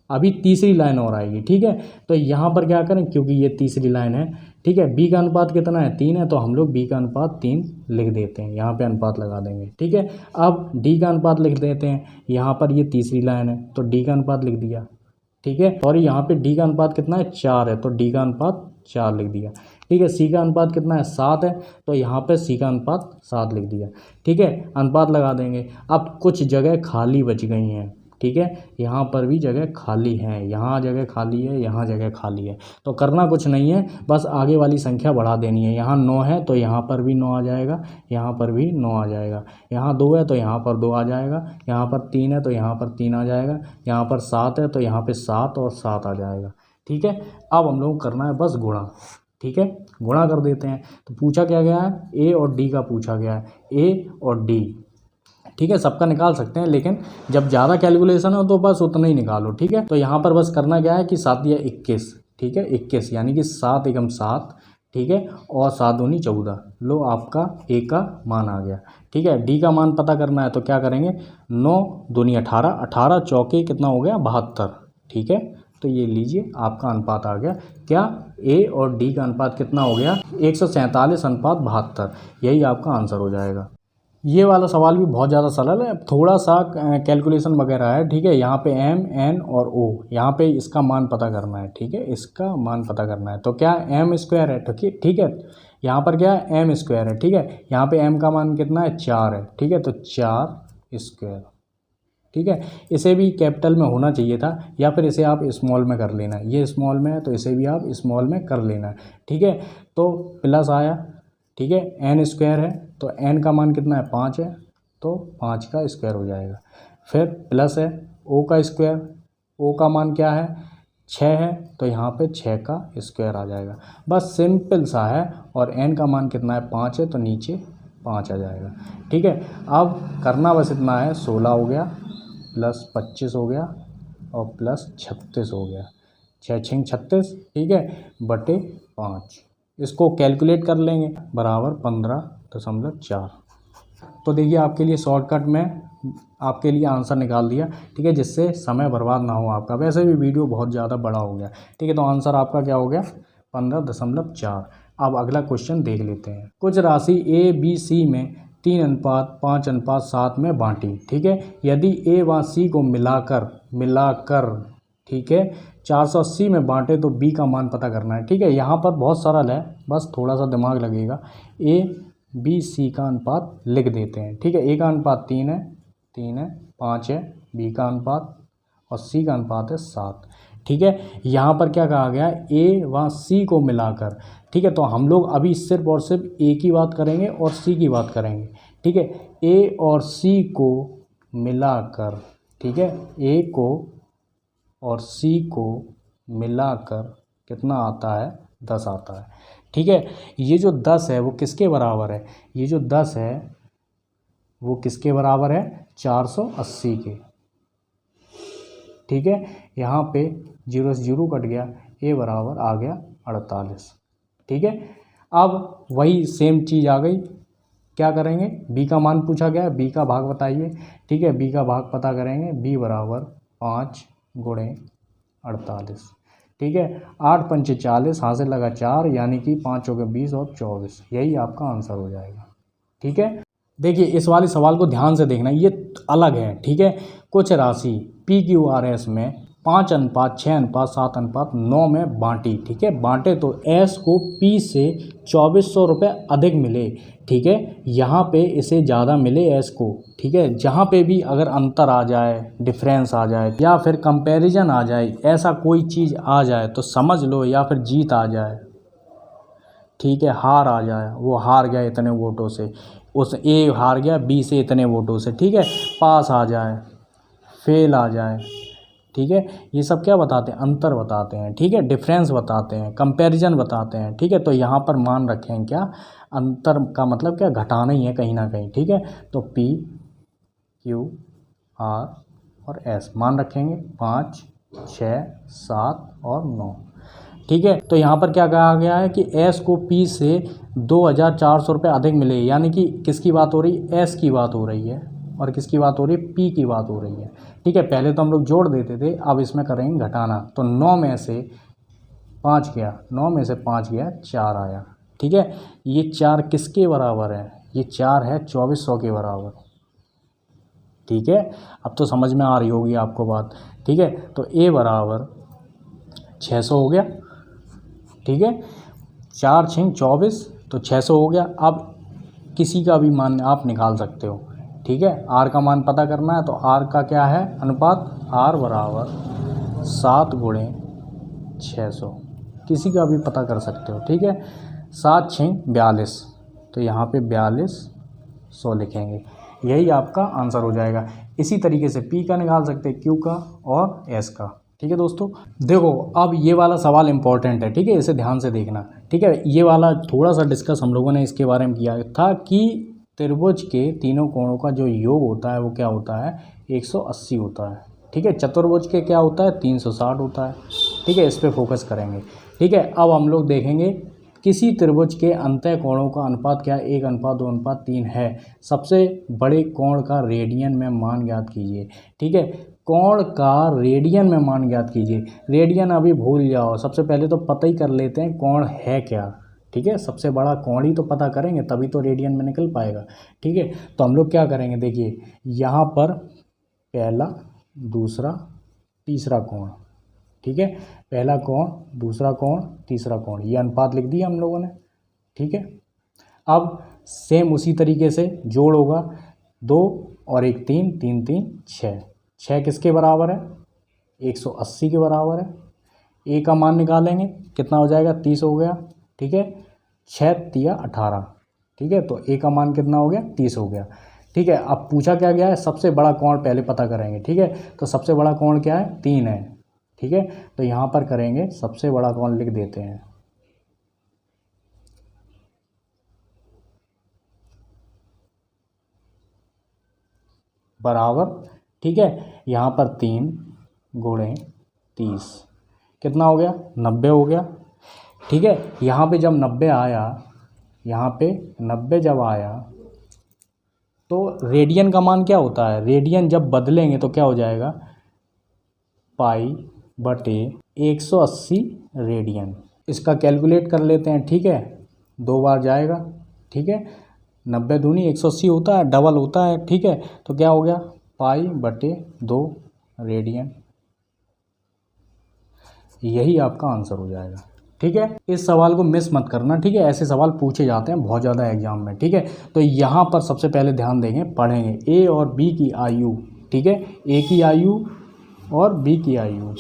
अभी तीसरी लाइन और आएगी। ठीक है, तो यहाँ पर क्या करें, क्योंकि ये तीसरी लाइन है। ठीक है, बी का अनुपात कितना है, 3 है, तो हम लोग बी का अनुपात 3 लिख देते हैं, यहाँ पे अनुपात लगा देंगे। ठीक है, अब डी का अनुपात लिख देते हैं, यहाँ पर ये तीसरी लाइन है, तो डी का अनुपात लिख दिया। ठीक है, और यहाँ पे डी का अनुपात कितना है, 4 है, तो डी का अनुपात 4 लिख दिया। ठीक है, सी का अनुपात कितना है, 7 है, तो यहाँ पे सी का अनुपात 7 लिख दिया। ठीक है, अनुपात लगा देंगे। अब कुछ जगह खाली बच गई हैं। ठीक है, यहाँ पर भी जगह खाली है, यहाँ जगह खाली है, यहाँ जगह खाली है, तो करना कुछ नहीं है, बस आगे वाली संख्या बढ़ा देनी है। यहाँ 9 है, तो यहाँ पर भी 9 आ जाएगा, यहाँ पर भी 9 आ जाएगा। यहाँ 2 है, तो यहाँ पर 2 आ जाएगा। यहाँ पर 3 है, तो यहाँ पर 3 आ जाएगा। यहाँ पर 7 है, तो यहाँ पे 7 और 7 आ जाएगा। ठीक है, अब हम लोग करना है बस गुणा। ठीक है, गुणा कर देते हैं। तो पूछा क्या गया है, ए और डी का पूछा गया है, ए और डी। ठीक है, सबका निकाल सकते हैं, लेकिन जब ज़्यादा कैलकुलेशन हो तो बस उतना ही निकालो। ठीक है, तो यहाँ पर बस करना क्या है कि 7 या 21। ठीक है, 21 यानी कि 7 एकम 7। ठीक है, और 7 दूनी 14, लो आपका ए का मान आ गया। ठीक है, डी का मान पता करना है तो क्या करेंगे, 9 दूनी 18, 18 चौके कितना हो गया 72। ठीक है, तो ये लीजिए आपका अनुपात आ गया। क्या, ए और डी का अनुपात कितना हो गया, 147 अनुपात 72। यही आपका आंसर हो जाएगा। ये वाला सवाल भी बहुत ज़्यादा सरल है, थोड़ा सा कैलकुलेशन वगैरह है। ठीक है, यहाँ पे एम, एन और ओ, यहाँ पे इसका मान पता करना है। ठीक है, इसका मान पता करना है तो क्या एम स्क्वायर है, ठीक है, यहाँ पर क्या है एम स्क्वायर है। ठीक है, यहाँ पे एम का मान कितना है 4 है। ठीक है, तो 4 स्क्वायर। ठीक है, इसे भी कैपिटल में होना चाहिए था, या फिर इसे आप स्मॉल में कर लेना, ये स्मॉल में है तो इसे भी आप स्मॉल में कर लेना। ठीक है, तो प्लस आया। ठीक है, एन स्क्वायर है तो एन का मान कितना है 5 है, तो 5 का स्क्वायर हो जाएगा। फिर प्लस है ओ का स्क्वायर, ओ का मान क्या है 6 है, तो यहाँ पे 6 का स्क्वायर आ जाएगा। बस सिंपल सा है। और एन का मान कितना है 5 है, तो नीचे 5 आ जाएगा। ठीक है, अब करना बस इतना है, 16 हो गया प्लस 25 हो गया और प्लस 36 हो गया, 6 6 36। ठीक है, बटे 5, इसको कैलकुलेट कर लेंगे, बराबर 15.4। तो देखिए आपके लिए शॉर्टकट में आपके लिए आंसर निकाल दिया। ठीक है, जिससे समय बर्बाद ना हो आपका, वैसे भी वीडियो बहुत ज़्यादा बड़ा हो गया। ठीक है, तो आंसर आपका क्या हो गया 15.4। अब अगला क्वेश्चन देख लेते हैं। कुछ राशि ए बी सी में 3:5:7 में बांटी। ठीक है, यदि ए व सी को मिलाकर ठीक है 480 में बांटे तो बी का मान पता करना है। ठीक है, यहाँ पर बहुत सरल है, बस थोड़ा सा दिमाग लगेगा। ए बी सी का अनुपात लिख देते हैं। ठीक है, ए का अनुपात 3 है, 5 है, बी का अनुपात और सी का अनुपात है 7। ठीक है, यहाँ पर क्या कहा गया है, ए व सी को मिलाकर। ठीक है, तो हम लोग अभी सिर्फ और सिर्फ ए की बात करेंगे और सी की बात करेंगे। ठीक है, ए और सी को मिलाकर, ठीक है, ए को और सी को मिलाकर कितना आता है 10 आता है। ठीक है, ये जो 10 है वो किसके बराबर है, ये जो 10 है वो किसके बराबर है 480 के। ठीक है, यहाँ पे 0 से 0 कट गया, ए बराबर आ गया 48। ठीक है, अब वही सेम चीज़ आ गई, क्या करेंगे, बी का मान पूछा गया है, बी का भाग बताइए। ठीक है, बी का भाग पता करेंगे, बी बराबर 5 गुणे 48। ठीक है, 8 पंचे 40, हाथ से लगा 4, यानी कि 5 हो गए 20 और 24, यही आपका आंसर हो जाएगा। ठीक है, देखिए इस वाले सवाल को ध्यान से देखना, ये अलग है। ठीक है, कुछ राशि PQRS में 5:6:7:9 में बांटी। ठीक है, बांटे तो एस को पी से 2400 रुपये अधिक मिले। ठीक है, यहाँ पे इसे ज़्यादा मिले एस को। ठीक है, जहाँ पे भी अगर अंतर आ जाए, डिफरेंस आ जाए या फिर कंपैरिजन आ जाए, ऐसा कोई चीज़ आ जाए तो समझ लो, या फिर जीत आ जाए, ठीक है, हार आ जाए, वो हार गया इतने वोटों से, उस ए हार गया बी से इतने वोटों से। ठीक है, पास आ जाए, फेल आ जाए। ठीक है, ये सब क्या बताते हैं, अंतर बताते हैं। ठीक है, डिफरेंस बताते हैं, कंपैरिजन बताते हैं। ठीक है, तो यहाँ पर मान रखें क्या, अंतर का मतलब क्या, घटाना ही है कहीं ना कहीं। ठीक है, तो P Q R और S मान रखेंगे 5, 6, 7 और 9। ठीक है, तो यहाँ पर क्या कहा गया है कि S को P से 2400 रुपये अधिक मिले, यानी कि किसकी बात हो रही है, S की बात हो रही है, और किसकी बात हो रही है, P की बात हो रही है। ठीक है, पहले तो हम लोग जोड़ देते थे, अब इसमें करेंगे घटाना। तो 9 में से 5 गया, 9 में से 5 गया 4 आया। ठीक है, ये 4 किसके बराबर है, ये 4 है 2400 के बराबर। ठीक है, अब तो समझ में आ रही होगी आपको बात। ठीक है, तो A बराबर 600 हो गया। ठीक है, 4 6 24, तो 600 हो गया। अब किसी का भी मान आप निकाल सकते हो। ठीक है, R का मान पता करना है तो R का क्या है अनुपात, R बराबर 7 गुणे 600, किसी का भी पता कर सकते हो। ठीक है, 7 6 42, तो यहाँ पे 4200 लिखेंगे, यही आपका आंसर हो जाएगा। इसी तरीके से P का निकाल सकते हैं, Q का और S का। ठीक है दोस्तों, देखो अब ये वाला सवाल इम्पोर्टेंट है। ठीक है, इसे ध्यान से देखना। ठीक है, ये वाला थोड़ा सा डिस्कस हम लोगों ने इसके बारे में किया था कि त्रिभुज के तीनों कोणों का जो योग होता है वो क्या होता है 180 होता है। ठीक है, चतुर्भुज के क्या होता है 360 होता है। ठीक है, इस पर फोकस करेंगे। ठीक है, अब हम लोग देखेंगे किसी त्रिभुज के अंतः कोणों का अनुपात क्या है? 1:2:3 है। सबसे बड़े कोण का रेडियन में मान ज्ञात कीजिए। ठीक है, कोण का रेडियन में मान ज्ञात कीजिए। रेडियन अभी भूल जाओ, सबसे पहले तो पता ही कर लेते हैं कोण है क्या। ठीक है, सबसे बड़ा कोण ही तो पता करेंगे तभी तो रेडियन में निकल पाएगा। ठीक है, तो हम लोग क्या करेंगे, देखिए यहाँ पर पहला दूसरा तीसरा कोण। ठीक है, पहला कोण, दूसरा कोण, तीसरा कोण, ये अनुपात लिख दिया हम लोगों ने। ठीक है, अब सेम उसी तरीके से जोड़ होगा, 2 और 1 3, 3 3 6। 6 किसके बराबर है? 180 के बराबर है। ए का मान निकालेंगे, कितना हो जाएगा? 30 हो गया। ठीक है, 6 तिया 18। ठीक है, तो ए का मान कितना हो गया? 30 हो गया। ठीक है, अब पूछा क्या गया है? सबसे बड़ा कोण पहले पता करेंगे। ठीक है, तो सबसे बड़ा कोण क्या है? 3 है। ठीक है, तो यहाँ पर करेंगे, सबसे बड़ा कोण लिख देते हैं, बराबर। ठीक है, यहाँ पर 3 गुणे 30 कितना हो गया? 90 हो गया। ठीक है, यहाँ पे जब 90 आया, यहाँ पे 90 जब आया तो रेडियन का मान क्या होता है? रेडियन जब बदलेंगे तो क्या हो जाएगा? π/180 रेडियन। इसका कैलकुलेट कर लेते हैं। ठीक है, 2 बार जाएगा। ठीक है, 90 दूनी 180 होता है, डबल होता है। ठीक है, तो क्या हो गया? π/2 रेडियन। यही आपका आंसर हो जाएगा। ठीक है, इस सवाल को मिस मत करना। ठीक है, ऐसे सवाल पूछे जाते हैं बहुत ज़्यादा एग्जाम में। ठीक है, तो यहाँ पर सबसे पहले ध्यान देंगे, पढ़ेंगे ए और बी की आयु। ठीक है, ए की आयु और बी की आयु,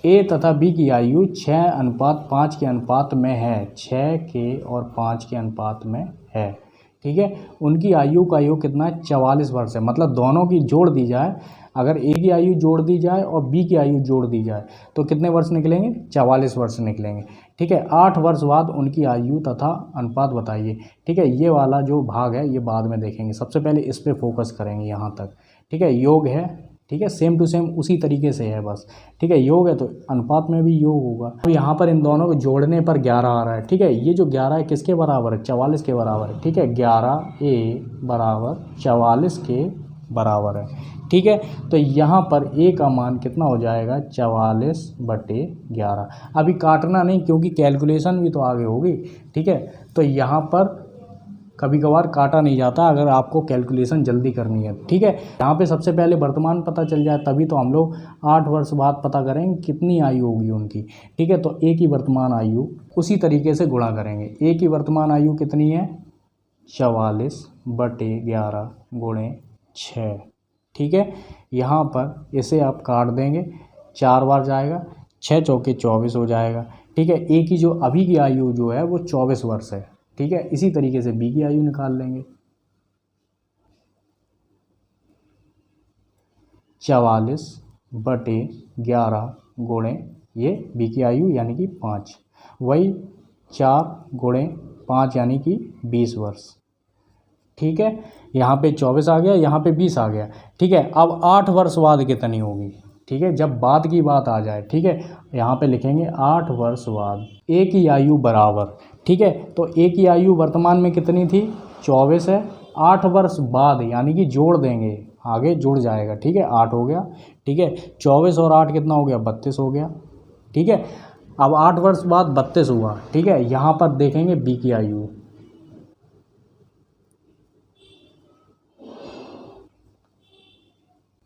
ए तथा बी की आयु 6:5 के अनुपात में है। 6 के और 5 के अनुपात में है। ठीक है, उनकी आयु का योग कितना है? 44 वर्ष है। मतलब दोनों की जोड़ दी जाए, अगर ए की आयु जोड़ दी जाए और बी की आयु जोड़ दी जाए तो कितने वर्ष निकलेंगे? 44 वर्ष निकलेंगे। ठीक है, 8 वर्ष बाद उनकी आयु तथा अनुपात बताइए। ठीक है, ये वाला जो भाग है ये बाद में देखेंगे, सबसे पहले इस पे फोकस करेंगे यहाँ तक। ठीक है, योग है। ठीक है, सेम टू सेम उसी तरीके से है बस। ठीक है, योग है तो अनुपात में भी योग होगा। अब यहाँ पर इन दोनों को जोड़ने पर 11 आ रहा है। ठीक है, ये जो 11 है किसके बराबर है? 44 के बराबर है। ठीक है, 11A बराबर 44 के बराबर है। ठीक है, तो यहाँ पर ए का मान कितना हो जाएगा? 44/11। अभी काटना नहीं क्योंकि कैलकुलेशन भी तो आगे होगी। ठीक है, तो यहाँ पर कभी कभार काटा नहीं जाता अगर आपको कैलकुलेशन जल्दी करनी है। ठीक है, यहाँ पे सबसे पहले वर्तमान पता चल जाए तभी तो हम लोग 8 वर्ष बाद पता करेंगे कितनी आयु होगी उनकी। ठीक है, तो ए की वर्तमान आयु उसी तरीके से गुणा करेंगे। ए की वर्तमान आयु कितनी है? 44/11 गुणे 6। ठीक है, यहाँ पर इसे आप काट देंगे, 4 बार जाएगा, 6 चौके 24 हो जाएगा। ठीक है, ए की जो अभी की आयु जो है वो 24 वर्ष है। ठीक है, इसी तरीके से बी की आयु निकाल लेंगे, 44/11 गुणे ये बी की आयु यानी कि 5, वही 4 गुणे 5 यानी कि 20 वर्ष। ठीक है, यहाँ पे 24 आ गया, यहाँ पे 20 आ गया। ठीक है, अब 8 वर्ष बाद कितनी होगी? ठीक है, जब बाद की बात आ जाए। ठीक है, यहाँ पे लिखेंगे 8 वर्ष बाद ए की आयु बराबर। ठीक है, तो ए की आयु वर्तमान में कितनी थी? 24 है। 8 वर्ष बाद यानी कि जोड़ देंगे, आगे जुड़ जाएगा। ठीक है, 8 हो गया। ठीक है, 24 और 8 कितना हो गया? 32 हो गया। ठीक है, अब 8 वर्ष बाद 32 हुआ। ठीक है, यहाँ पर देखेंगे बी की आयु,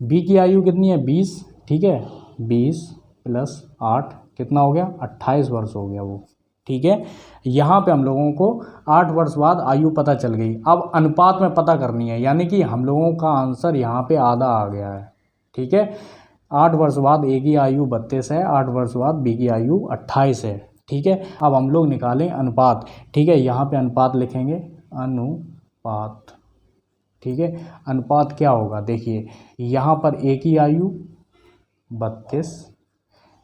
बी की आयु कितनी है? 20। ठीक है, 20 + 8 कितना हो गया? 28 वर्ष हो गया वो। ठीक है, यहाँ पे हम लोगों को 8 वर्ष बाद आयु पता चल गई। अब अनुपात में पता करनी है, यानी कि हम लोगों का आंसर यहाँ पे आधा आ गया है। ठीक है, 8 वर्ष बाद ए की आयु 32 है, 8 वर्ष बाद बी की आयु 28 है। ठीक है, अब हम लोग निकालें अनुपात। ठीक है, यहाँ पे अनुपात लिखेंगे, अनुपात। ठीक है, अनुपात क्या होगा? देखिए यहाँ पर ए की आयु 32,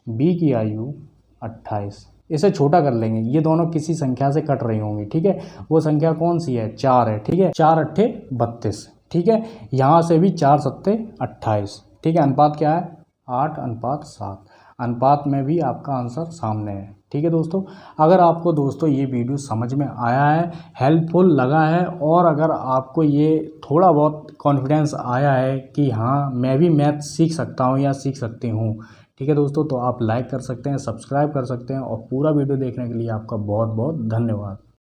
बी की आयु 28, इसे छोटा कर लेंगे, ये दोनों किसी संख्या से कट रही होंगी। ठीक है, वो संख्या कौन सी है? 4 है। ठीक है, 4 × 8 = 32। ठीक है, यहाँ से भी 4 × 7 = 28। ठीक है, अनुपात क्या है? 8:7। अनुपात में भी आपका आंसर सामने है। ठीक है दोस्तों, अगर आपको दोस्तों ये वीडियो समझ में आया है, हेल्पफुल लगा है, और अगर आपको ये थोड़ा बहुत कॉन्फिडेंस आया है कि हाँ मैं भी मैथ सीख सकता हूँ या सीख सकती हूँ, ठीक है दोस्तों, तो आप लाइक कर सकते हैं, सब्सक्राइब कर सकते हैं, और पूरा वीडियो देखने के लिए आपका बहुत बहुत धन्यवाद।